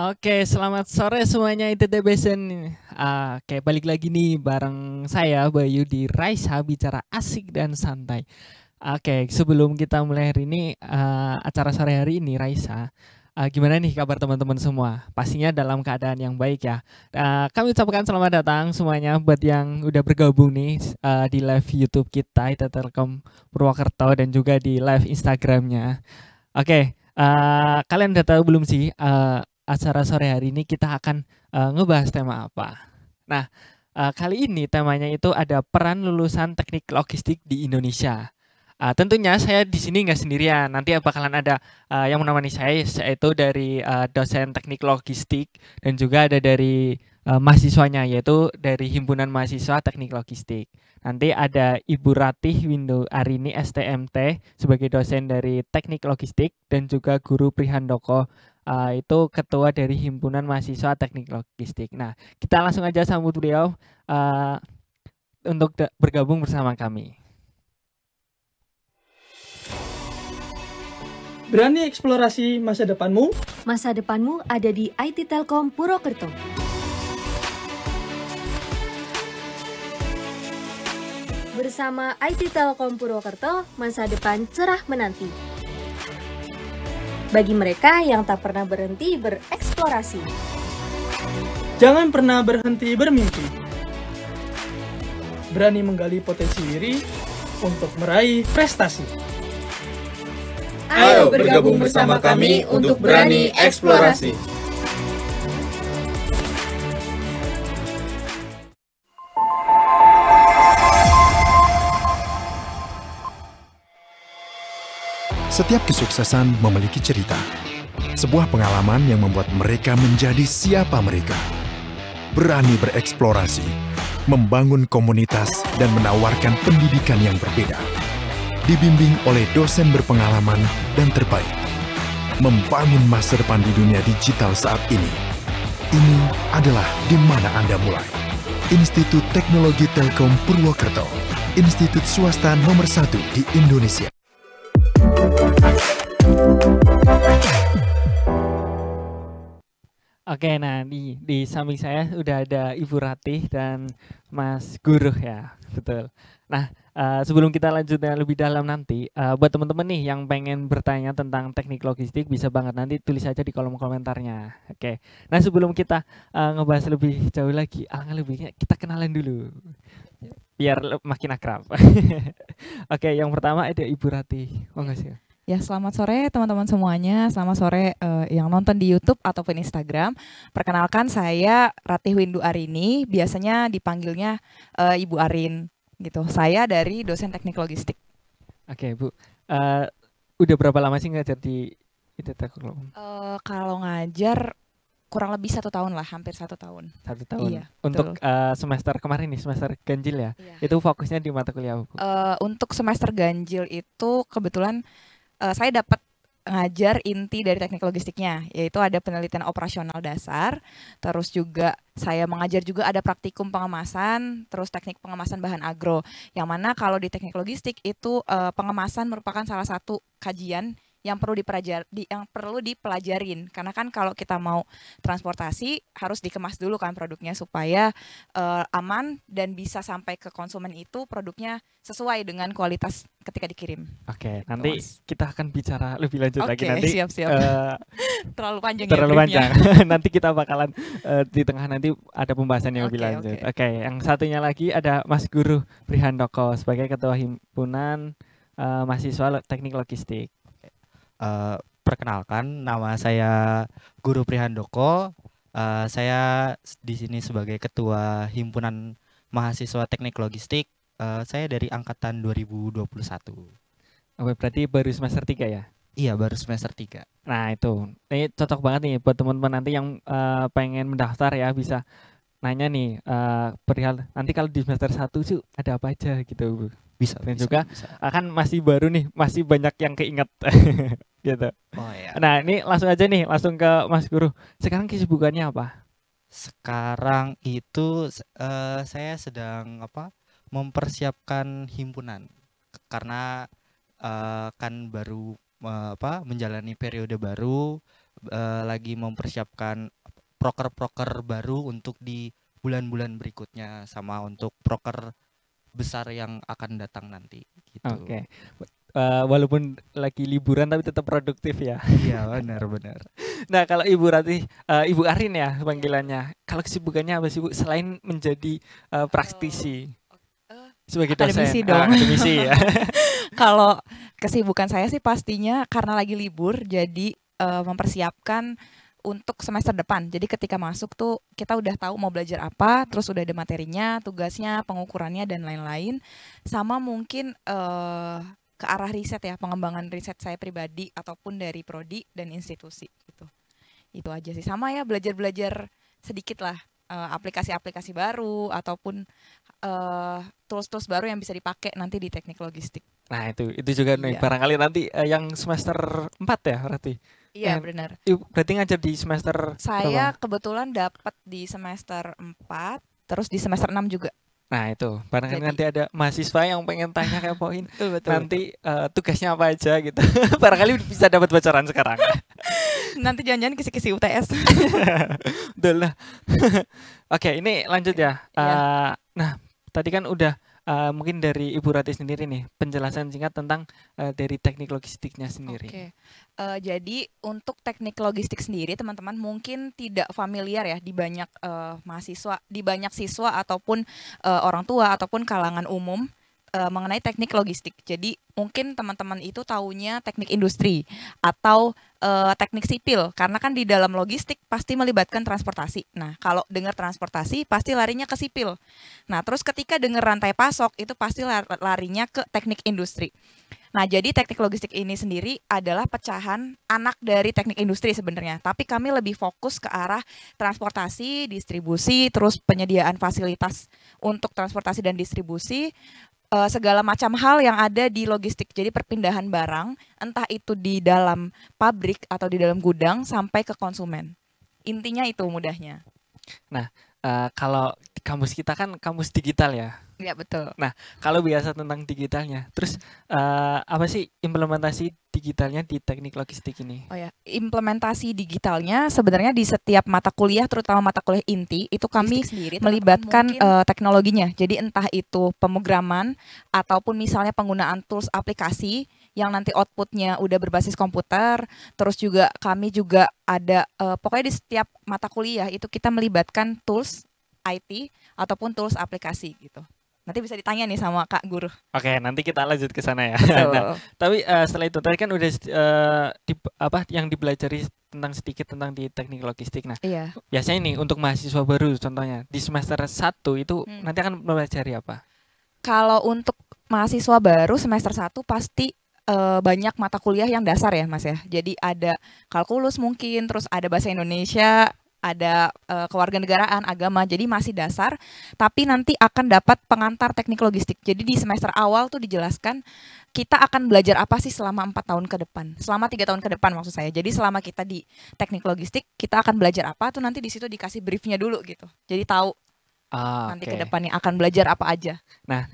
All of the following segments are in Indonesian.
Oke, selamat sore semuanya ITT Besen. Oke, balik lagi nih bareng saya Bayu di Raisa Bicara Asik dan Santai. Oke, sebelum kita mulai hari ini acara sore hari ini Raisa, gimana nih kabar teman-teman semua? Pastinya dalam keadaan yang baik ya. Kami ucapkan selamat datang semuanya buat yang udah bergabung nih di live YouTube kita ITT Telkom Purwokerto dan juga di live Instagramnya. Oke, kalian udah tahu belum sih acara sore hari ini kita akan ngebahas tema apa? Nah, kali ini temanya itu ada peran lulusan teknik logistik di Indonesia. Tentunya saya di sini nggak sendirian. Nanti bakalan ada yang menemani saya, yaitu dari dosen teknik logistik dan juga ada dari mahasiswanya, yaitu dari Himpunan Mahasiswa Teknik Logistik. Nanti ada Ibu Ratih Windu Arini STMT sebagai dosen dari Teknik Logistik dan juga Guru Prihandoko itu ketua dari Himpunan Mahasiswa Teknik Logistik. Nah, kita langsung aja sambut beliau untuk bergabung bersama kami. Berani eksplorasi masa depanmu? Masa depanmu ada di IT Telkom Purwokerto. Bersama IT Telkom Purwokerto, masa depan cerah menanti. Bagi mereka yang tak pernah berhenti bereksplorasi. Jangan pernah berhenti bermimpi. Berani menggali potensi diri untuk meraih prestasi. Ayo bergabung bersama kami untuk berani eksplorasi. Setiap kesuksesan memiliki cerita. Sebuah pengalaman yang membuat mereka menjadi siapa mereka. Berani bereksplorasi, membangun komunitas, dan menawarkan pendidikan yang berbeda. Dibimbing oleh dosen berpengalaman dan terbaik. Membangun masa depan di dunia digital saat ini. Ini adalah di mana Anda mulai. Institut Teknologi Telkom Purwokerto. Institut swasta nomor 1 di Indonesia. Oke, nah di samping saya udah ada Ibu Ratih dan Mas Guru ya, betul. Nah, sebelum kita lanjutnya lebih dalam nanti, buat teman-teman nih yang pengen bertanya tentang teknik logistik bisa banget nanti tulis aja di kolom komentarnya. Oke. Nah, sebelum kita ngebahas lebih jauh lagi, alangkah lebihnya kita kenalan dulu. Biar makin akrab. Oke, yang pertama ada Ibu Ratih. Oh enggak sih? Ya, selamat sore teman-teman semuanya. Selamat sore yang nonton di YouTube ataupun Instagram. Perkenalkan, saya Ratih Windu Arini, biasanya dipanggilnya Ibu Arin gitu. Saya dari dosen teknik logistik. Oke, Bu. Udah berapa lama sih ngajar di ITT Telkom? Kalau ngajar kurang lebih 1 tahun lah, hampir 1 tahun. 1 tahun. Iya, Untuk semester kemarin nih, semester ganjil ya. Iya. Itu fokusnya di mata kuliah apa, Bu? Untuk semester ganjil itu kebetulan saya dapat ngajar inti dari teknik logistiknya, yaitu ada penelitian operasional dasar, terus juga saya mengajar juga ada praktikum pengemasan, terus teknik pengemasan bahan agro, yang mana kalau di teknik logistik itu pengemasan merupakan salah satu kajian yang perlu dipelajarin, karena kan kalau kita mau transportasi harus dikemas dulu kan produknya supaya aman dan bisa sampai ke konsumen itu produknya sesuai dengan kualitas ketika dikirim. Oke, Gitu, nanti Mas. kita akan bicara lebih lanjut lagi Oke, nanti. siap-siap. Terlalu panjang Terlalu ya briefnya. panjang. Nanti kita bakalan di tengah nanti ada pembahasan yang lebih Oke, lanjut. oke. Oke, yang satunya lagi ada Mas Guru Prihandoko sebagai Ketua Himpunan Mahasiswa Teknik Logistik. Perkenalkan, nama saya Guru Prihandoko. Saya di sini sebagai Ketua Himpunan Mahasiswa Teknik Logistik. Saya dari angkatan 2021. Oke, berarti baru semester 3 ya? Iya, baru semester 3. Nah, itu. Ini cocok banget nih buat teman-teman nanti yang pengen mendaftar ya, bisa nanya nih perihal nanti kalau di semester 1 sih ada apa aja gitu, Bu. Bisa. Dan bisa, juga bisa. akan masih baru nih, masih banyak yang keinget gitu. Oh ya. Nah, ini langsung aja nih, langsung ke Mas Guru. Sekarang kesibukannya apa? Sekarang itu saya sedang mempersiapkan himpunan karena kan baru menjalani periode baru, lagi mempersiapkan proker-proker baru untuk di bulan-bulan berikutnya sama untuk proker besar yang akan datang nanti gitu. Oke. Walaupun lagi liburan tapi tetap produktif ya. Iya, benar. Nah, kalau Ibu Ratih, Ibu Arin ya panggilannya. Kalau kesibukannya apa sih Bu selain menjadi praktisi sebagai dosen? Akademisi dong. Akademisi ya. Kalau kesibukan saya sih pastinya karena lagi libur, jadi mempersiapkan untuk semester depan. Jadi ketika masuk tuh kita udah tahu mau belajar apa, terus udah ada materinya, tugasnya, pengukurannya dan lain-lain. Sama mungkin ke arah riset ya, pengembangan riset saya pribadi ataupun dari prodi dan institusi gitu. Itu aja sih. Sama ya belajar-belajar sedikit lah aplikasi-aplikasi baru ataupun tools-tools baru yang bisa dipakai nanti di teknik logistik. Nah, itu juga nih Iya. barangkali nanti yang semester 4 ya berarti. Iya, benar. Ibu berarti ngajar di semester Saya berapa? kebetulan dapat di semester 4, terus di semester 6 juga. Nah, itu barangkali Jadi- nanti ada mahasiswa yang pengen tanya kayak poin Betul. nanti tugasnya apa aja gitu. Barangkali bisa dapat bocoran sekarang. Nanti jangan-jangan kisi-kisi UTS. Betul lah. Oke, ini lanjut ya. Iya. Nah, tadi kan udah mungkin dari Ibu Ratih sendiri nih penjelasan singkat tentang dari teknik logistiknya sendiri. Oke. Jadi untuk teknik logistik sendiri teman-teman mungkin tidak familiar ya di banyak mahasiswa, di banyak siswa ataupun orang tua ataupun kalangan umum mengenai teknik logistik. Jadi mungkin teman-teman itu taunya teknik industri atau teknik sipil karena kan di dalam logistik pasti melibatkan transportasi. Nah, kalau dengar transportasi pasti larinya ke sipil. Nah, terus ketika dengar rantai pasok itu pasti larinya ke teknik industri. Nah, jadi teknik logistik ini sendiri adalah pecahan anak dari teknik industri sebenarnya. Tapi kami lebih fokus ke arah transportasi, distribusi, terus penyediaan fasilitas untuk transportasi dan distribusi, segala macam hal yang ada di logistik. Jadi perpindahan barang, entah itu di dalam pabrik atau di dalam gudang sampai ke konsumen. Intinya itu mudahnya. Kalau di kampus kita kan kampus digital ya. Ya, betul. Kalau biasa tentang digitalnya, terus apa sih implementasi digitalnya di teknik logistik ini? Oh ya, implementasi digitalnya sebenarnya di setiap mata kuliah, terutama mata kuliah inti, itu kami melibatkan teknologinya. Jadi entah itu pemrograman ataupun misalnya penggunaan tools aplikasi yang nanti outputnya udah berbasis komputer. Terus juga kami juga ada, pokoknya di setiap mata kuliah itu kita melibatkan tools IT ataupun tools aplikasi gitu. Nanti bisa ditanya nih sama Kak Guru. Oke, nanti kita lanjut ke sana ya. Betul. Nah, tapi setelah itu tadi kan udah yang dipelajari tentang sedikit tentang di teknik logistik. Nah, Iya. biasanya nih untuk mahasiswa baru contohnya di semester 1 itu nanti akan mempelajari apa? Kalau untuk mahasiswa baru semester 1 pasti banyak mata kuliah yang dasar ya Mas ya. Jadi ada kalkulus mungkin, terus ada bahasa Indonesia, ada kewarganegaraan, agama, jadi masih dasar, tapi nanti akan dapat pengantar teknik logistik. Jadi di semester awal tuh dijelaskan kita akan belajar apa sih selama 4 tahun ke depan, selama 3 tahun ke depan maksud saya. Jadi selama kita di teknik logistik, kita akan belajar apa tuh nanti di situ dikasih briefnya dulu gitu. Jadi tahu nanti ke depannya akan belajar apa aja. Nah,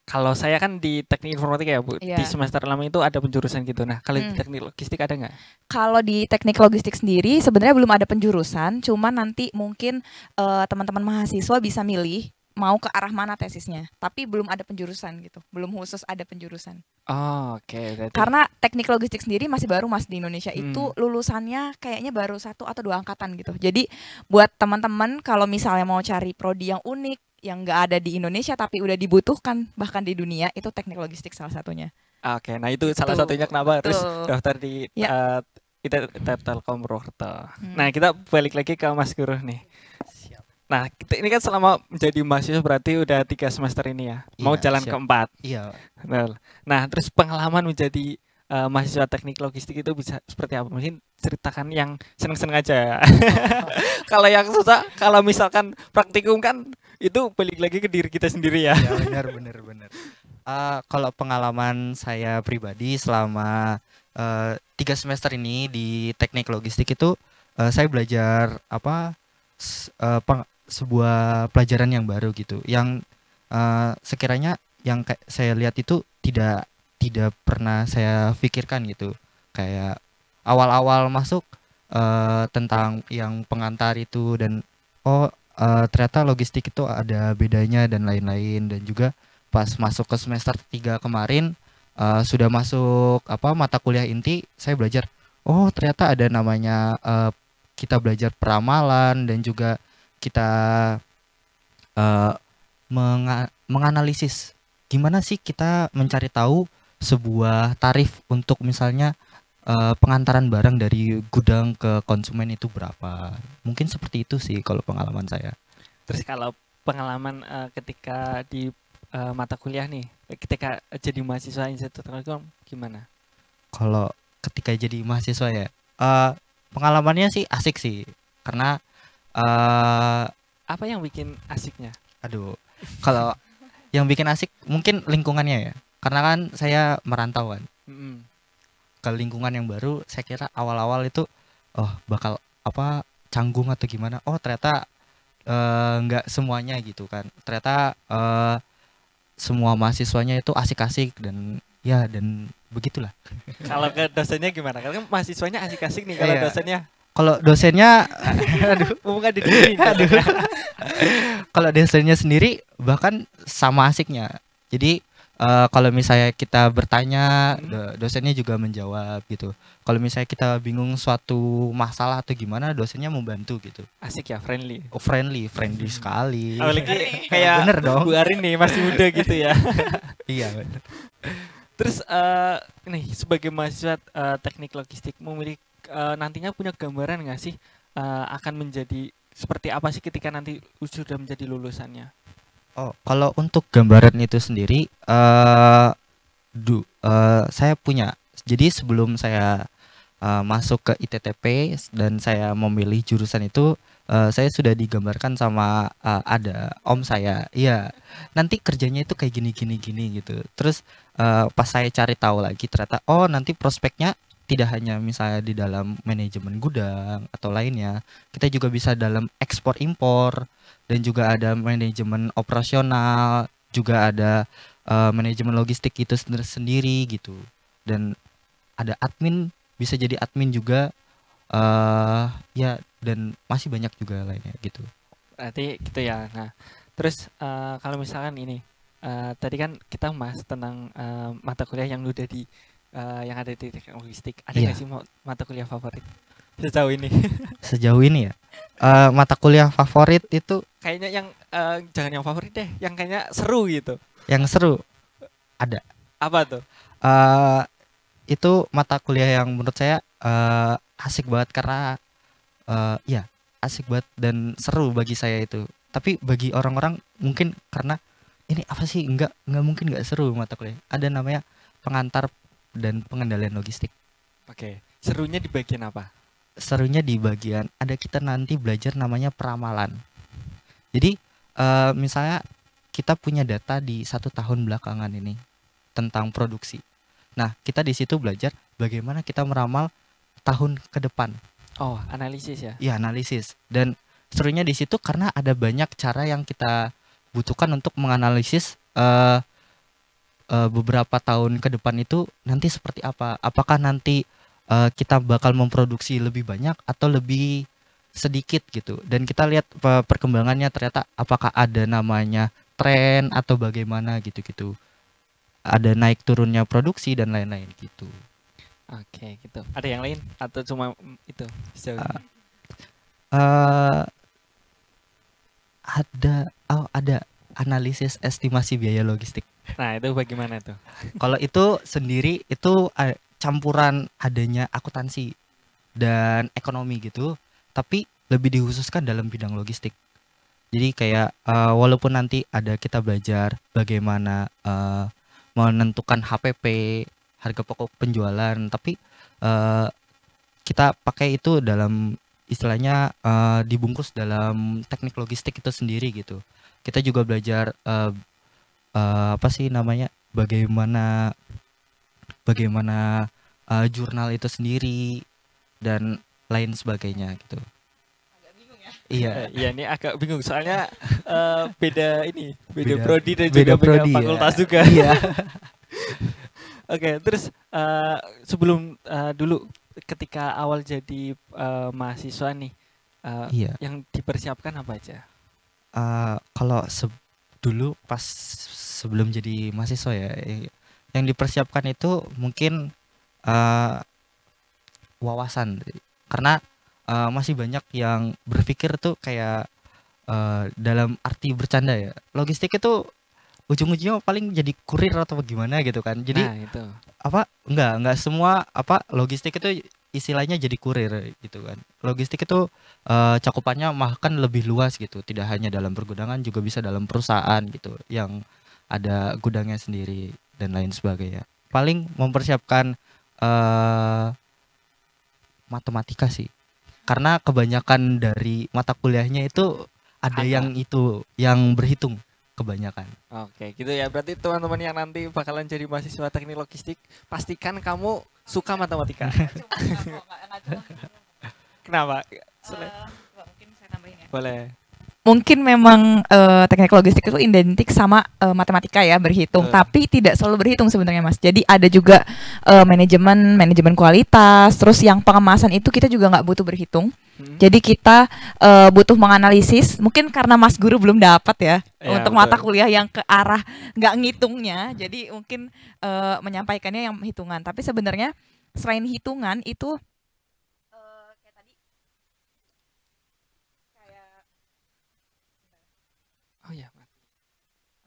kalau saya kan di teknik informatika ya Bu, Iya. di semester 6 itu ada penjurusan gitu. Nah, kalau di teknik logistik ada nggak? Kalau di teknik logistik sendiri sebenarnya belum ada penjurusan, cuman nanti mungkin teman-teman mahasiswa bisa milih mau ke arah mana tesisnya. Tapi belum ada penjurusan gitu, belum khusus ada penjurusan. Oh, oke. Berarti Karena teknik logistik sendiri masih baru Mas di Indonesia itu lulusannya kayaknya baru 1 atau 2 angkatan gitu. Jadi buat teman-teman kalau misalnya mau cari prodi yang unik, yang nggak ada di Indonesia tapi udah dibutuhkan bahkan di dunia, itu teknik logistik salah satunya. Oke, nah itu salah satunya kenapa harus Betul. daftar di Ya. Telkom Purwokerto. Nah, kita balik lagi ke Mas Guru nih. Nah, ini kan selama menjadi mahasiswa berarti udah 3 semester ini ya. Mau Iya, jalan siap. ke-4. Iya. Betul. Nah, terus pengalaman menjadi mahasiswa teknik logistik itu bisa seperti apa? Mungkin ceritakan yang seneng-seneng aja. Kalau yang susah, kalau misalkan praktikum kan itu balik lagi ke diri kita sendiri ya. Ya, benar. Kalau pengalaman saya pribadi selama 3 semester ini di teknik logistik itu saya belajar sebuah pelajaran yang baru gitu, yang sekiranya yang saya lihat itu tidak pernah saya pikirkan gitu. Kayak awal-awal masuk tentang yang pengantar itu, dan ternyata logistik itu ada bedanya dan lain-lain. Dan juga pas masuk ke semester 3 kemarin, sudah masuk mata kuliah inti, saya belajar ternyata ada namanya kita belajar peramalan, dan juga kita menganalisis gimana sih kita mencari tahu sebuah tarif untuk misalnya pengantaran barang dari gudang ke konsumen itu berapa. Mungkin seperti itu sih kalau pengalaman saya. Terus kalau pengalaman ketika di mata kuliah nih, ketika jadi mahasiswa Institut Teknologi gimana? Kalau ketika jadi mahasiswa ya, pengalamannya sih asik sih, karena apa yang bikin asiknya? Aduh, kalau yang bikin asik mungkin lingkungannya ya, karena kan saya merantau kan. Ke lingkungan yang baru, saya kira awal-awal itu bakal canggung atau gimana. Ternyata nggak semuanya gitu kan. Ternyata semua mahasiswanya itu asik-asik, dan begitulah. Kalau ke dosennya gimana? Karena mahasiswanya asik-asik nih. Kalau dosennya? Kalau dosennya, bukan di sini. Kalau dosennya sendiri bahkan sama asiknya. Jadi kalau misalnya kita bertanya, dosennya juga menjawab gitu. Kalau misalnya kita bingung suatu masalah atau gimana, dosennya membantu gitu. Asik ya, friendly. Friendly sekali. Apalagi kayak bener dong. Bu Arin nih, masih muda gitu ya. Iya bener. Terus nih sebagai mahasiswa teknik logistik, memiliki nantinya punya gambaran nggak sih akan menjadi seperti apa sih ketika nanti sudah menjadi lulusannya? Kalau untuk gambaran itu sendiri, saya punya. Jadi sebelum saya masuk ke ITTP dan saya memilih jurusan itu, saya sudah digambarkan sama ada om saya. Iya, nanti kerjanya itu kayak gini gitu. Terus pas saya cari tahu lagi, ternyata nanti prospeknya tidak hanya misalnya di dalam manajemen gudang atau lainnya, kita juga bisa dalam ekspor impor, dan juga ada manajemen operasional, juga ada manajemen logistik itu sendiri gitu. Dan ada admin, bisa jadi admin juga, dan masih banyak juga lainnya gitu. Berarti gitu ya. Nah, terus kalau misalkan ini tadi kan kita bahas tentang mata kuliah yang udah di yang ada di teknik logistik. Ada nggak sih mata kuliah favorit sejauh ini? Sejauh ini ya, mata kuliah favorit itu kayaknya yang jangan yang favorit deh, yang kayaknya seru gitu. Yang seru ada. Apa tuh? Itu mata kuliah yang menurut saya asik banget, karena asik banget dan seru bagi saya itu. Tapi bagi orang-orang mungkin karena ini apa sih, nggak mungkin nggak seru mata kuliah. Ada namanya pengantar dan pengendalian logistik. Oke, serunya di bagian apa? Serunya di bagian ada kita nanti belajar namanya peramalan. Jadi misalnya kita punya data di 1 tahun belakangan ini tentang produksi. Nah, kita di situ belajar bagaimana kita meramal tahun ke depan. Analisis ya? Iya, analisis. Dan serunya di situ karena ada banyak cara yang kita butuhkan untuk menganalisis beberapa tahun ke depan itu nanti seperti apa. Apakah nanti kita bakal memproduksi lebih banyak atau lebih sedikit gitu. Dan kita lihat perkembangannya, ternyata apakah ada namanya tren atau bagaimana gitu-gitu. Ada naik turunnya produksi dan lain-lain gitu. Oke, gitu. Ada yang lain atau cuma itu sejauh ini? Ada analisis estimasi biaya logistik. Nah, itu bagaimana tuh? Kalau itu sendiri itu campuran adanya akuntansi dan ekonomi gitu, tapi lebih dikhususkan dalam bidang logistik. Jadi kayak walaupun nanti ada kita belajar bagaimana menentukan HPP, harga pokok penjualan, tapi kita pakai itu dalam istilahnya dibungkus dalam teknik logistik itu sendiri gitu. Kita juga belajar bagaimana jurnal itu sendiri dan lain sebagainya gitu. Agak bingung ya. Iya. Iya, ini agak bingung soalnya beda prodi dan beda juga beda prodi, fakultas ya. juga. Iya. Oke, terus sebelum dulu ketika awal jadi mahasiswa nih, Iya. yang dipersiapkan apa aja? Kalau dulu pas sebelum jadi mahasiswa ya, yang dipersiapkan itu mungkin wawasan, karena masih banyak yang berpikir tuh kayak dalam arti bercanda ya. Logistik itu ujung-ujungnya paling jadi kurir atau gimana gitu kan. Jadi Nah, itu. enggak semua logistik itu istilahnya jadi kurir gitu kan. Logistik itu cakupannya bahkan lebih luas gitu, tidak hanya dalam pergudangan, juga bisa dalam perusahaan gitu yang ada gudangnya sendiri dan lain sebagainya. Paling mempersiapkan matematika sih, karena kebanyakan dari mata kuliahnya itu ada yang berhitung kebanyakan. Oke, gitu ya. Berarti teman-teman yang nanti bakalan jadi mahasiswa teknik logistik, pastikan kamu suka matematika. Kenapa? Mungkin saya tambahin ya. Boleh. Mungkin memang teknik logistik itu identik sama matematika ya, berhitung, tapi tidak selalu berhitung sebenarnya Mas. Jadi ada juga manajemen kualitas, terus yang pengemasan itu kita juga nggak butuh berhitung. Jadi kita butuh menganalisis, mungkin karena Mas Guru belum dapat ya, untuk mata kuliah yang ke arah nggak ngitungnya, jadi mungkin menyampaikannya yang hitungan. Tapi sebenarnya selain hitungan itu kayak tadi Oh ya.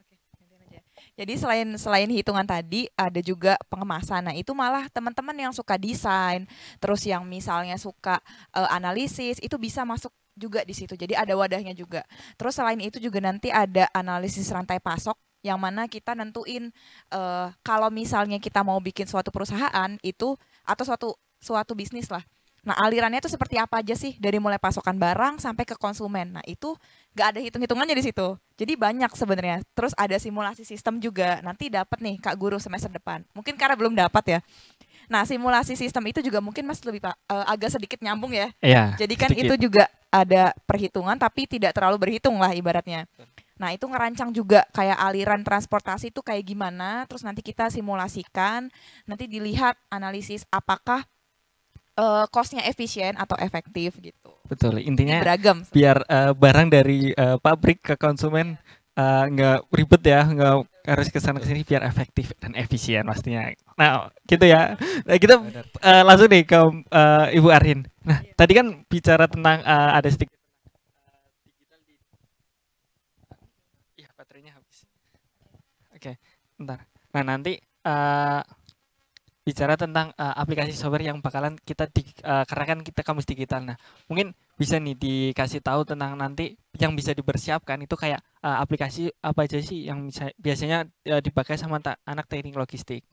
Oke, gantian aja. Jadi selain hitungan tadi ada juga pengemasan. Nah, itu malah teman-teman yang suka desain, terus yang misalnya suka analisis, itu bisa masuk juga di situ. Jadi ada wadahnya juga. Terus selain itu juga nanti ada analisis rantai pasok, yang mana kita nentuin kalau misalnya kita mau bikin suatu perusahaan itu atau suatu bisnis lah. Nah, alirannya itu seperti apa aja sih dari mulai pasokan barang sampai ke konsumen. Nah, itu nggak ada hitung-hitungannya di situ. Jadi banyak sebenarnya. Terus ada simulasi sistem juga. Nanti dapat nih Kak Guru semester depan. Mungkin karena belum dapat ya. Nah, simulasi sistem itu juga mungkin Mas lebih agak sedikit nyambung ya. Iya. Jadi kan sedikit. itu juga ada perhitungan tapi tidak terlalu berhitung lah ibaratnya. Nah, itu ngerancang juga kayak aliran transportasi itu kayak gimana. Terus nanti kita simulasikan. Nanti dilihat analisis apakah cost-nya efisien atau efektif gitu. Betul. Intinya beragam. Biar barang dari pabrik ke konsumen nggak ribet ya, nggak harus kesana kesini, biar efektif dan efisien pastinya. Nah, gitu ya. Nah, kita langsung nih ke Ibu Arin. Nah, tadi kan bicara tentang ada sedikit digital di. Iya, baterainya habis. Oke, bentar. Nah, nanti bicara tentang aplikasi software yang bakalan kita karena kan kita kamus digital. Nah, mungkin bisa nih dikasih tahu tentang nanti yang bisa dipersiapkan itu kayak aplikasi apa aja sih yang biasanya dipakai sama anak teknik logistik.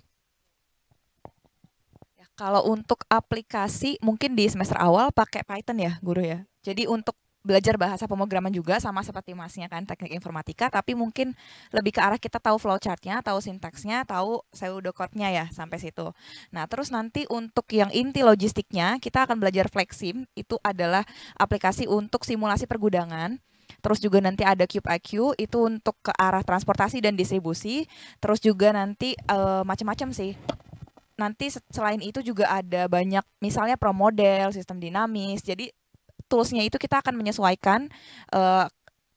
Ya, kalau untuk aplikasi mungkin di semester awal pakai Python ya, Guru ya. Jadi untuk belajar bahasa pemrograman juga sama seperti Masnya kan teknik informatika, tapi mungkin lebih ke arah kita tahu flowchartnya, tahu sintaksnya, tahu pseudocode-nya ya sampai situ. Nah, terus nanti untuk yang inti logistiknya kita akan belajar Flexsim, itu adalah aplikasi untuk simulasi pergudangan. Terus juga nanti ada CubeIQ, itu untuk ke arah transportasi dan distribusi. Terus juga nanti macam-macam sih. Nanti selain itu juga ada banyak misalnya promodel, sistem dinamis. Jadi toolsnya itu kita akan menyesuaikan,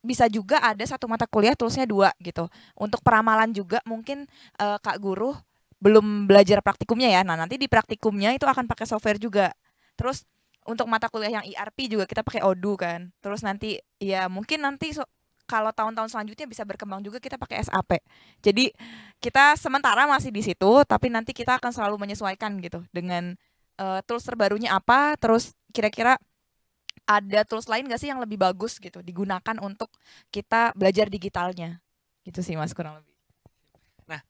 bisa juga ada satu mata kuliah toolsnya 2 gitu. Untuk peramalan juga mungkin Kak Guru belum belajar praktikumnya ya. Nah, nanti di praktikumnya itu akan pakai software juga. Terus untuk mata kuliah yang ERP juga kita pakai Odoo kan. Terus nanti ya mungkin nanti kalau tahun-tahun selanjutnya bisa berkembang juga kita pakai SAP. Jadi kita sementara masih di situ, tapi nanti kita akan selalu menyesuaikan gitu dengan tools terbarunya apa, terus kira-kira ada tools lain nggak sih yang lebih bagus gitu digunakan untuk kita belajar digitalnya, gitu sih Mas kurang lebih. Nah,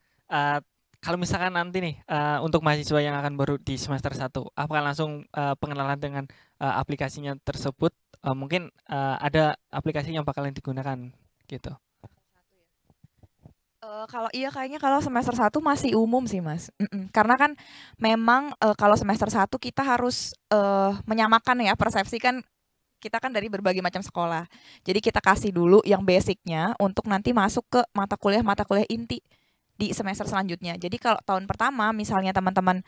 kalau misalkan nanti nih untuk mahasiswa yang akan baru di semester 1, apakah langsung pengenalan dengan aplikasinya tersebut? Mungkin ada aplikasi yang bakalan digunakan gitu. Kalau iya kayaknya kalau semester 1 masih umum sih Mas. Karena kan memang kalau semester 1 kita harus menyamakan ya persepsi kan. Kita kan dari berbagai macam sekolah. Jadi kita kasih dulu yang basicnya untuk nanti masuk ke mata kuliah inti di semester selanjutnya. Jadi kalau tahun pertama misalnya teman-teman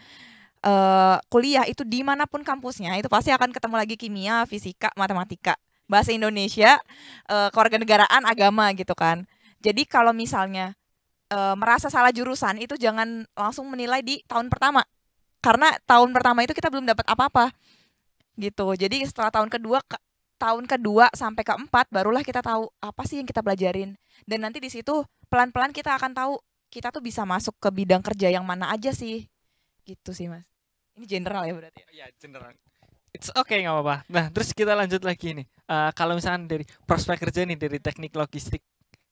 kuliah itu dimanapun kampusnya itu pasti akan ketemu lagi kimia, fisika, matematika, bahasa Indonesia, kewarganegaraan, agama gitu kan. Jadi kalau misalnya merasa salah jurusan itu jangan langsung menilai di tahun pertama, karena tahun pertama itu kita belum dapat apa-apa gitu. Jadi setelah tahun kedua sampai keempat barulah kita tahu apa sih yang kita pelajarin, dan nanti di situ pelan-pelan kita akan tahu kita tuh bisa masuk ke bidang kerja yang mana aja sih, gitu sih Mas. Ini general ya berarti. Ya general. It's okay, nggak apa-apa. Nah terus kita lanjut lagi nih. Kalau misalkan dari prospek kerja nih dari teknik logistik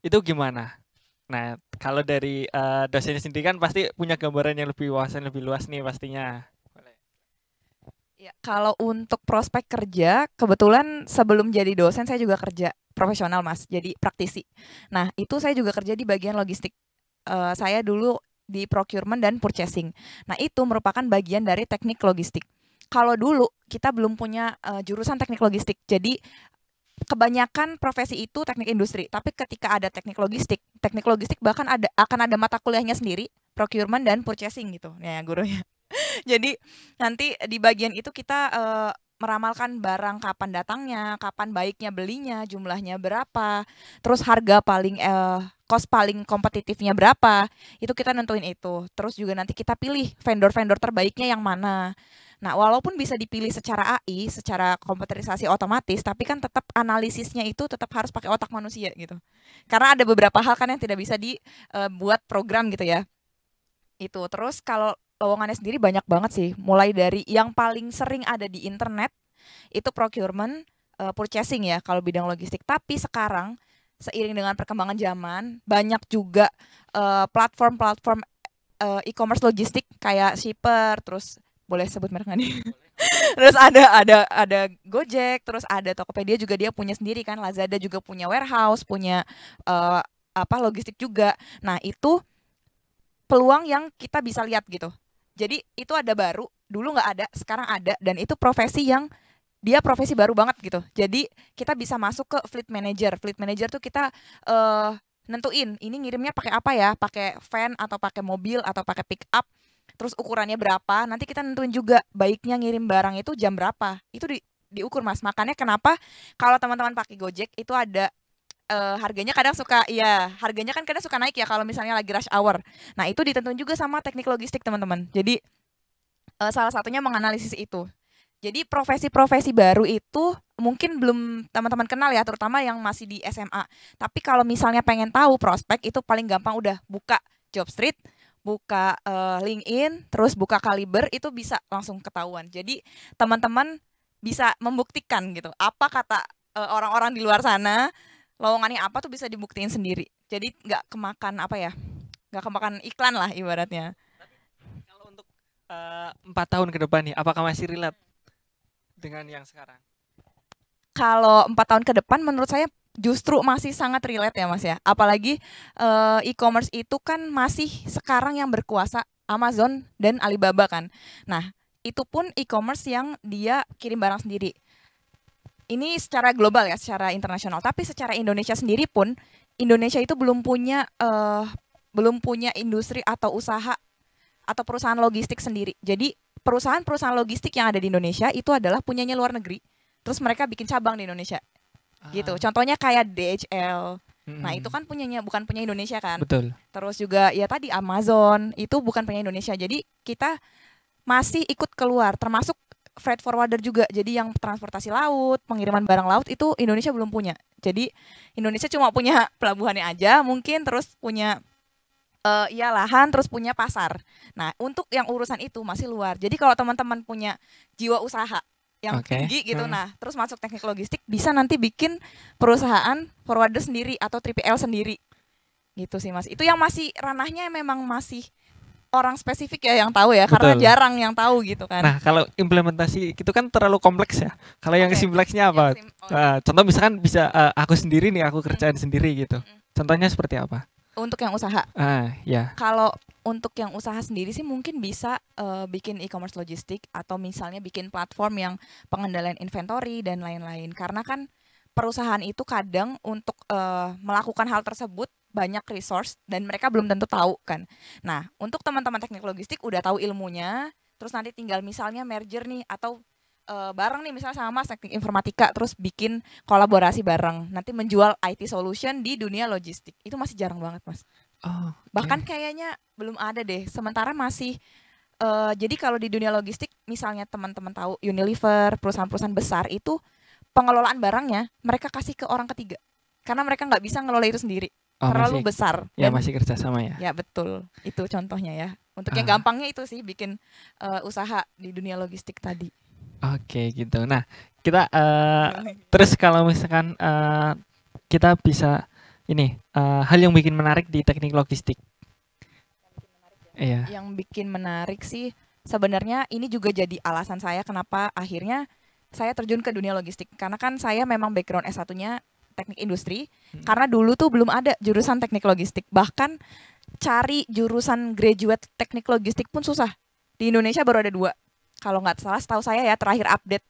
itu gimana? Nah kalau dari dosennya sendiri kan pasti punya gambaran yang lebih wawasan lebih luas nih pastinya. Ya, kalau untuk prospek kerja, kebetulan sebelum jadi dosen saya juga kerja profesional Mas, jadi praktisi. Nah itu saya juga kerja di bagian logistik. Saya dulu di procurement dan purchasing. Nah itu merupakan bagian dari teknik logistik. Kalau dulu kita belum punya jurusan teknik logistik, jadi kebanyakan profesi itu teknik industri. Tapi ketika ada teknik logistik bahkan akan ada mata kuliahnya sendiri, procurement dan purchasing gitu, ya gurunya. Jadi nanti di bagian itu kita meramalkan barang kapan datangnya, kapan baiknya belinya, jumlahnya berapa, terus harga paling cost paling kompetitifnya berapa, itu kita nentuin itu. Terus juga nanti kita pilih vendor-vendor terbaiknya yang mana. Nah, walaupun bisa dipilih secara AI, secara komputerisasi otomatis, tapi kan tetap analisisnya itu tetap harus pakai otak manusia gitu. Karena ada beberapa hal kan yang tidak bisa dibuat program gitu ya. Itu. Terus kalau lowongannya sendiri banyak banget sih, mulai dari yang paling sering ada di internet itu procurement, purchasing ya kalau bidang logistik. Tapi sekarang seiring dengan perkembangan zaman banyak juga platform-platform e-commerce logistik kayak Shipper, terus boleh sebut merek nggak nih? Terus ada Gojek, terus ada Tokopedia juga dia punya sendiri kan, Lazada juga punya warehouse, punya logistik juga. Nah itu peluang yang kita bisa lihat gitu. Jadi itu ada baru, dulu nggak ada, sekarang ada, dan itu profesi yang dia profesi baru banget gitu. Jadi kita bisa masuk ke fleet manager. Fleet manager tuh kita nentuin ini ngirimnya pakai apa ya, pakai van atau pakai mobil atau pakai pick up. Terus ukurannya berapa? Nanti kita nentuin juga baiknya ngirim barang itu jam berapa. Itu diukur Mas. Makanya kenapa kalau teman-teman pakai Gojek itu ada harganya kadang harganya kan kadang suka naik ya kalau misalnya lagi rush hour. Nah itu ditentuin juga sama teknik logistik teman-teman. Jadi salah satunya menganalisis itu. Jadi profesi-profesi baru itu mungkin belum teman-teman kenal ya, terutama yang masih di SMA. Tapi kalau misalnya pengen tahu prospek itu paling gampang udah buka Jobstreet, buka LinkedIn, terus buka Kaliber, itu bisa langsung ketahuan. Jadi teman-teman bisa membuktikan gitu apa kata orang-orang di luar sana, lowongannya apa tuh bisa dibuktiin sendiri. Jadi nggak kemakan iklan lah ibaratnya. Tapi kalau untuk 4 tahun ke depan nih, apakah masih relate dengan yang sekarang? Kalau 4 tahun ke depan menurut saya justru masih sangat relate ya Mas ya. Apalagi e-commerce itu kan masih sekarang yang berkuasa Amazon dan Alibaba kan. Nah itu pun e-commerce yang dia kirim barang sendiri. Ini secara global ya, secara internasional. Tapi secara Indonesia sendiri pun, Indonesia itu belum punya industri atau usaha atau perusahaan logistik sendiri. Jadi perusahaan-perusahaan logistik yang ada di Indonesia itu adalah punyanya luar negeri. Terus mereka bikin cabang di Indonesia. Gitu. Contohnya kayak DHL. Nah itu kan bukan punya Indonesia kan. Betul. Terus juga ya tadi Amazon itu bukan punya Indonesia. Jadi kita masih ikut keluar, termasuk freight forwarder juga. Jadi yang transportasi laut, pengiriman barang laut itu Indonesia belum punya. Jadi Indonesia cuma punya pelabuhannya aja mungkin, terus punya lahan, terus punya pasar. Nah untuk yang urusan itu masih luar. Jadi kalau teman-teman punya jiwa usaha yang tinggi gitu, nah terus masuk teknik logistik, bisa nanti bikin perusahaan forwarder sendiri atau 3PL sendiri. Gitu sih Mas. Itu yang masih ranahnya memang masih orang spesifik ya yang tahu ya. Betul. Karena jarang yang tahu gitu kan. Nah kalau implementasi itu kan terlalu kompleks ya. Kalau yang simpleksnya apa? Contoh misalkan bisa aku sendiri nih, aku kerjaan sendiri gitu. Contohnya seperti apa? Untuk yang usaha. Ya. Kalau untuk yang usaha sendiri sih mungkin bisa bikin e-commerce logistik atau misalnya bikin platform yang pengendalian inventory dan lain-lain. Karena kan perusahaan itu kadang untuk melakukan hal tersebut banyak resource dan mereka belum tentu tahu kan. Nah, untuk teman-teman teknik logistik udah tahu ilmunya, terus nanti tinggal misalnya merger nih atau bareng nih misalnya sama teknik informatika terus bikin kolaborasi bareng nanti menjual IT solution di dunia logistik itu masih jarang banget Mas. Oh, Bahkan kayaknya belum ada deh. Sementara masih jadi kalau di dunia logistik misalnya teman-teman tahu Unilever perusahaan-perusahaan besar itu pengelolaan barangnya mereka kasih ke orang ketiga karena mereka nggak bisa ngelola itu sendiri terlalu besar. Ya Dan masih kerjasama ya. ya betul itu contohnya ya. Untuk yang gampangnya itu sih bikin usaha di dunia logistik tadi. Oke gitu. Nah kita terus kalau misalkan kita bisa ini hal yang bikin menarik di teknik logistik. Iya. Yang bikin menarik sih sebenarnya ini juga jadi alasan saya kenapa akhirnya saya terjun ke dunia logistik. Karena kan saya memang background S1-nya teknik industri. Karena dulu tuh belum ada jurusan teknik logistik. Bahkan cari jurusan graduate teknik logistik pun susah. Di Indonesia baru ada 2. Kalau nggak salah setahu saya ya terakhir update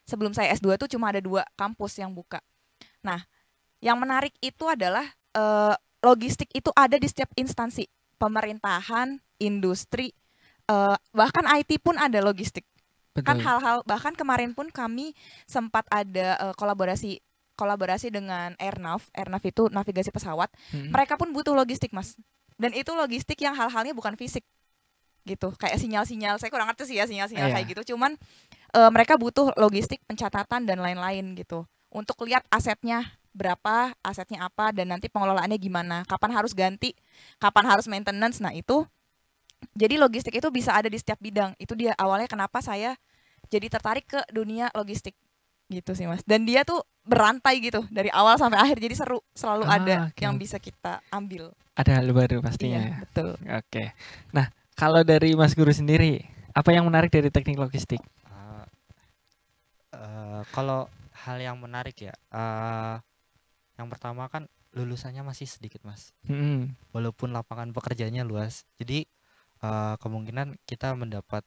sebelum saya S2 tuh cuma ada 2 kampus yang buka. Nah, yang menarik itu adalah logistik itu ada di setiap instansi. Pemerintahan, industri, bahkan IT pun ada logistik. Betul. Kan hal-hal bahkan kemarin pun kami sempat ada kolaborasi dengan Airnav itu navigasi pesawat. Mereka pun butuh logistik Mas. Dan itu logistik yang hal-halnya bukan fisik gitu, kayak sinyal-sinyal. Saya kurang ngerti sih ya sinyal-sinyal kayak gitu. Cuman mereka butuh logistik, pencatatan dan lain-lain gitu. Untuk lihat asetnya berapa, asetnya apa, dan nanti pengelolaannya gimana, kapan harus ganti, kapan harus maintenance. Nah itu, jadi logistik itu bisa ada di setiap bidang. Itu dia awalnya kenapa saya jadi tertarik ke dunia logistik gitu sih Mas. Dan dia tuh berantai gitu dari awal sampai akhir, jadi seru, selalu ada yang bisa kita ambil. Ada hal baru pastinya. Iya, betul. Oke. Nah kalau dari Mas Guru sendiri, apa yang menarik dari teknik logistik? Kalau hal yang menarik ya, yang pertama kan lulusannya masih sedikit Mas. Walaupun lapangan pekerjaannya luas, jadi kemungkinan kita mendapat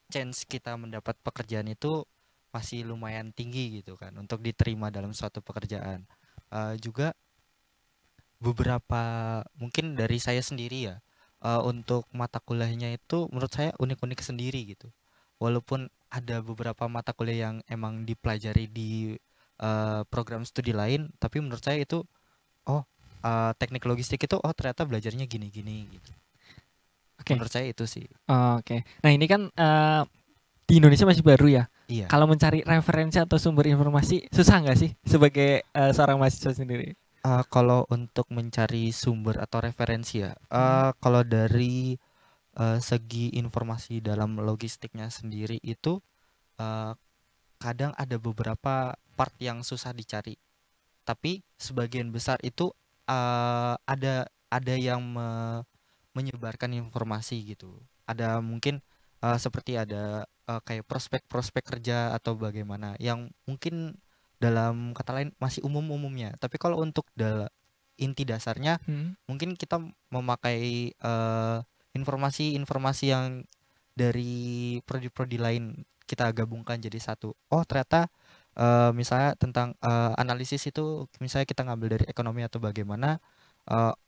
chance kita mendapat pekerjaan itu masih lumayan tinggi gitu kan untuk diterima dalam suatu pekerjaan. Juga beberapa mungkin dari saya sendiri ya, untuk mata kuliahnya itu menurut saya unik-unik sendiri gitu. Walaupun ada beberapa mata kuliah yang emang dipelajari di program studi lain, tapi menurut saya itu teknik logistik itu ternyata belajarnya gini-gini gitu. Menurut saya itu sih. Oke. Nah ini kan di Indonesia masih baru ya. Iya. Kalau mencari referensi atau sumber informasi susah nggak sih sebagai seorang mahasiswa sendiri? Kalau untuk mencari sumber atau referensi ya, kalau dari segi informasi dalam logistiknya sendiri itu kadang ada beberapa part yang susah dicari, tapi sebagian besar itu ada yang menyebarkan informasi gitu. Ada mungkin seperti ada kayak prospek kerja atau bagaimana yang mungkin dalam kata lain masih umumnya. Tapi kalau untuk inti dasarnya mungkin kita memakai informasi yang dari prodi-prodi lain kita gabungkan jadi satu. Ternyata misalnya tentang analisis itu misalnya kita ngambil dari ekonomi atau bagaimana,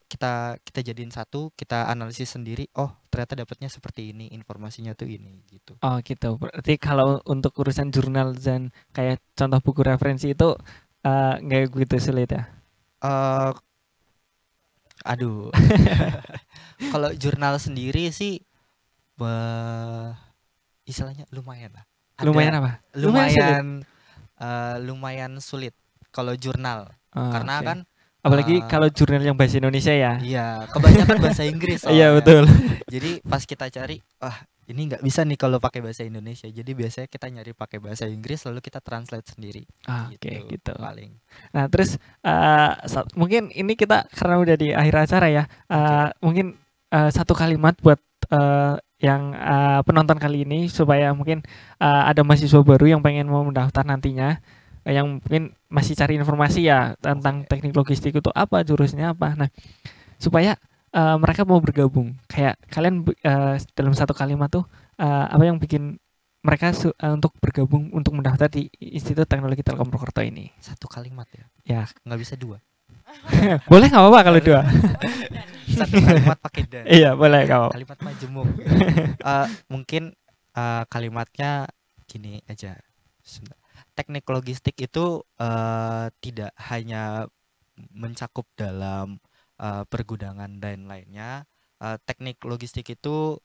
kita jadiin satu, kita analisis sendiri. Ternyata dapatnya seperti ini, informasinya tuh ini gitu. Gitu. Berarti kalau untuk urusan jurnal dan kayak contoh buku referensi itu nggak begitu sulit ya? Aduh. Kalau jurnal sendiri sih istilahnya lumayan lah. Lumayan apa? Lumayan sulit kalau jurnal. Karena kan apalagi kalau jurnal yang bahasa Indonesia ya. Iya, kebanyakan bahasa Inggris. Iya betul. Jadi pas kita cari, ini nggak bisa nih kalau pakai bahasa Indonesia. Jadi biasanya kita nyari pakai bahasa Inggris lalu kita translate sendiri. Oke, gitu. Paling. Nah terus mungkin ini kita karena udah di akhir acara ya, mungkin satu kalimat buat yang penonton kali ini supaya mungkin ada mahasiswa baru yang pengen mau mendaftar nantinya, yang mungkin masih cari informasi ya tentang teknik logistik itu apa, jurusnya apa. Nah, supaya mereka mau bergabung. Kayak kalian dalam satu kalimat tuh apa yang bikin mereka untuk bergabung untuk mendaftar di Institut Teknologi Telkom Purwokerto ini? Satu kalimat ya? Ya. Nggak bisa 2? Boleh nggak apa-apa kalau 2. Satu kalimat pakai dan. Iya, boleh nggak apa-apa. Kalimat majemuk. Mungkin kalimatnya gini aja. Teknik logistik itu tidak hanya mencakup dalam pergudangan dan lainnya. Teknik logistik itu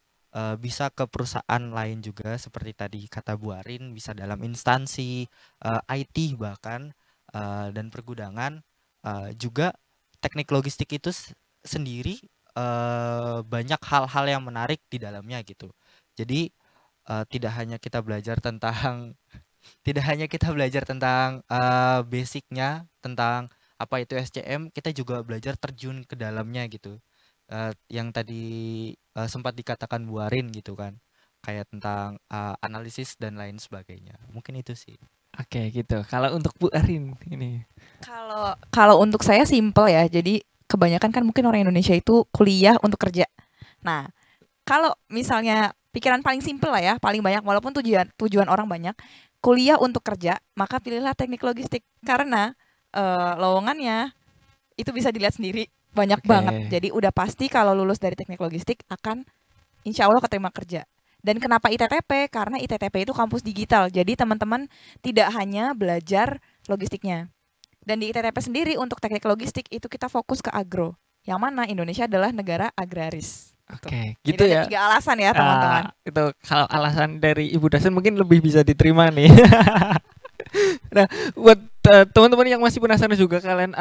bisa ke perusahaan lain juga, seperti tadi kata Bu Arin, bisa dalam instansi IT bahkan, dan pergudangan. Juga teknik logistik itu sendiri banyak hal-hal yang menarik di dalamnya gitu. Jadi tidak hanya kita belajar tentang basicnya tentang apa itu SCM, kita juga belajar terjun ke dalamnya gitu. Yang tadi sempat dikatakan Bu Arin gitu kan, kayak tentang analisis dan lain sebagainya. Mungkin itu sih. Oke, gitu. Kalau untuk Bu Arin ini. Kalau untuk saya simple ya. Jadi kebanyakan kan mungkin orang Indonesia itu kuliah untuk kerja. Nah, kalau misalnya pikiran paling simple lah ya, paling banyak walaupun tujuan orang banyak, kuliah untuk kerja, maka pilihlah teknik logistik karena lowongannya itu bisa dilihat sendiri. Banyak banget. Jadi udah pasti kalau lulus dari teknik logistik akan insya Allah keterima kerja. Dan kenapa ITTP? Karena ITTP itu kampus digital. Jadi teman-teman tidak hanya belajar logistiknya. Dan di ITTP sendiri untuk teknik logistik itu kita fokus ke agro. Yang mana Indonesia adalah negara agraris. Oke, gitu jadi ya. ada 3 alasan ya teman-teman. Itu kalau alasan dari Ibu Dasen mungkin lebih bisa diterima nih. Nah, buat teman-teman yang masih penasaran juga kalian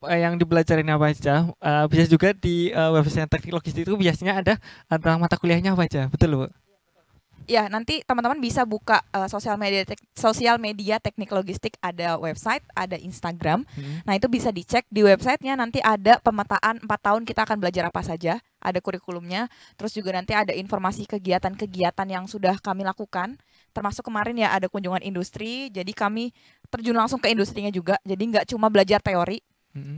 yang dipelajarin apa aja, bisa juga di website teknik logistik itu biasanya ada tentang mata kuliahnya apa aja, betul Bu? Ya, nanti teman-teman bisa buka sosial media teknik logistik, ada website, ada Instagram. Nah, itu bisa dicek di websitenya, nanti ada pemetaan 4 tahun kita akan belajar apa saja, ada kurikulumnya. Terus juga nanti ada informasi kegiatan-kegiatan yang sudah kami lakukan. Termasuk kemarin ya ada kunjungan industri, jadi kami terjun langsung ke industrinya juga. Jadi nggak cuma belajar teori.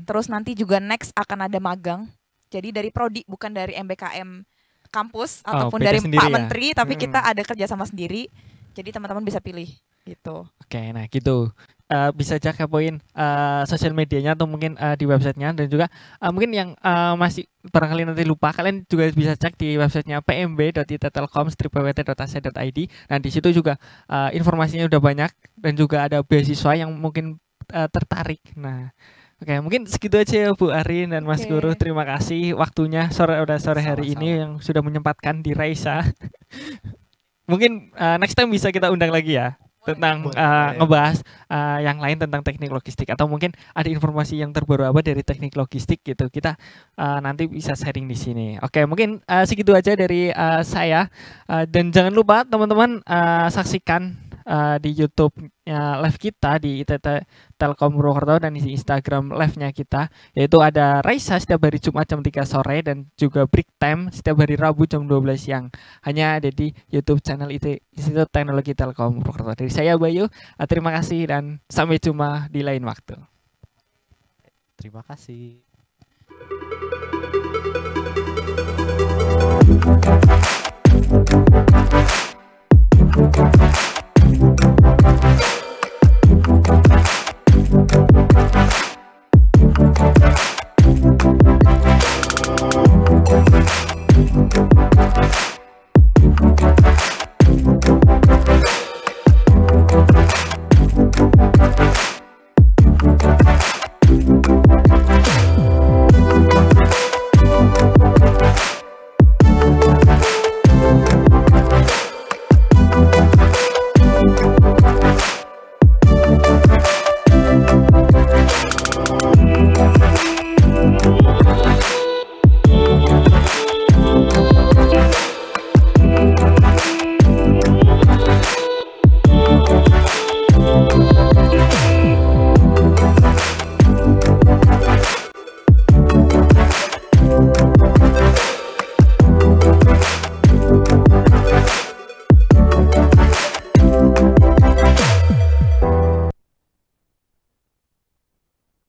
Terus nanti juga next akan ada magang. Jadi dari prodi, bukan dari MBKM kampus ataupun dari Pak Menteri, tapi kita ada kerjasama sendiri. Jadi teman-teman bisa pilih gitu. Oke, nah gitu. Bisa cek poin sosial medianya atau mungkin di websitenya, dan juga mungkin yang masih barangkali nanti lupa, kalian juga bisa cek di websitenya pmb.ittelkom-wt.ac.id. Nah, di situ juga informasinya udah banyak dan juga ada beasiswa yang mungkin tertarik. Nah, oke, mungkin segitu aja ya Bu Arin dan Mas Guru. Terima kasih waktunya sore hari ini yang sudah menyempatkan di Raisa. Mungkin next time bisa kita undang lagi ya tentang ngebahas yang lain tentang teknik logistik, atau mungkin ada informasi yang terbaru apa dari teknik logistik gitu. Kita nanti bisa sharing di sini. Oke, mungkin segitu aja dari saya, dan jangan lupa teman-teman saksikan di YouTube live kita di ITT Telkom Purwokerto dan di Instagram live-nya kita, yaitu ada Raisa setiap hari Jumat jam 3 sore dan juga Break Time setiap hari Rabu jam 12 siang. Hanya ada di YouTube channel Institut Teknologi Telkom Purwokerto. Dari saya Bayu, terima kasih dan sampai jumpa di lain waktu. Terima kasih. Thank you.